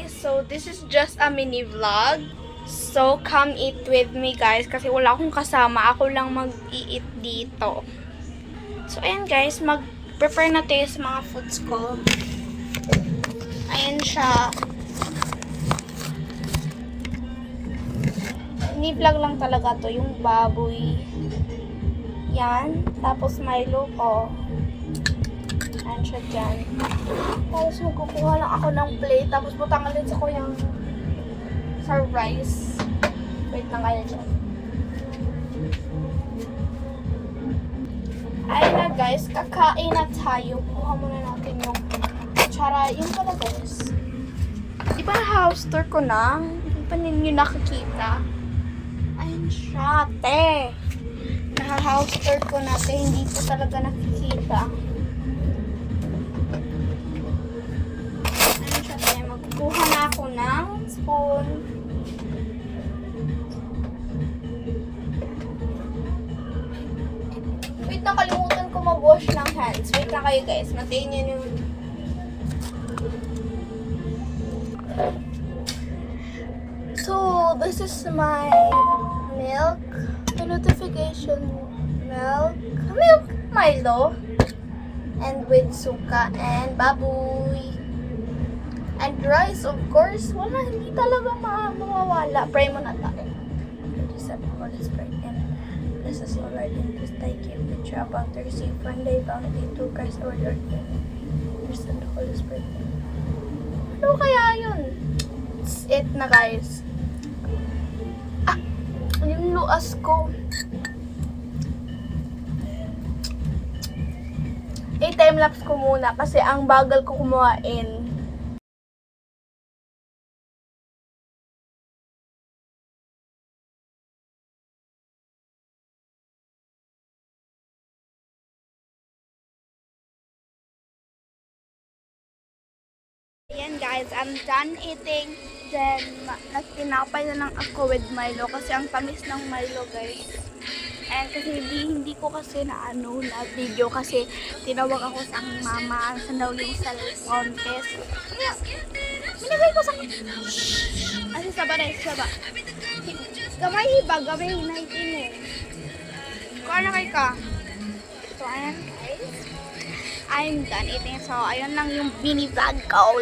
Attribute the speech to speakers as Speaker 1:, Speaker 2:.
Speaker 1: guys, so this is just a mini vlog. So come eat with me guys kasi wala akong kasama, ako lang mag-i-eat dito. So ayan guys, mag-prepare na tayo sa mga foods ko. Ayan siya. Ni-vlog lang talaga to, yung baboy. Yan, tapos Milo ko. Ayan siya dyan. Tapos magkukuha lang ako ng plate. Tapos butangalin ko yung sa rice. Wait lang kayo dyan. Ayun na guys, kakain na tayo. Kuha muna natin yung kutsara. Yun pala guys. Di ba house tour ko na? Di ba ninyo nakikita? Ayun siya, te. Naka-house tour ko na, te. Hindi ko talaga nakikita. Kuha na ako ng spoon. Wait, nakalimutan ko mag-wash ng hands. Wait lang kayo guys. Matayin nyo yung... So, this is my milk. The notification milk. Milk Milo. And with suka and baboy. And rice, of course. Wala, hindi talaga mawawala. Pray mo na tayo. This is the Holy Spirit. And this is the Lord in this thy gift which you are about to receive one day bounty to Christ our Lord. This is the Holy Spirit. Ano kaya yun? It's it na guys. Ah! Yung luas ko. I-timelapse ko muna kasi ang bagal ko kumuhain. Ayan guys, I'm done eating. Then, nagtinapay na lang ako with Milo kasi ang tamis ng Milo guys. And kasi hindi ko kasi na video kasi tinawag ako sa aking mama sa daw yung cellphone test. Kaya, minigay ko sa kasi saba na saba. Gamay hiba, gamay hinaitin eh. Kung ano kay ka? So, ayan guys. I'm done eating. So, ayun lang yung mini vlog ko.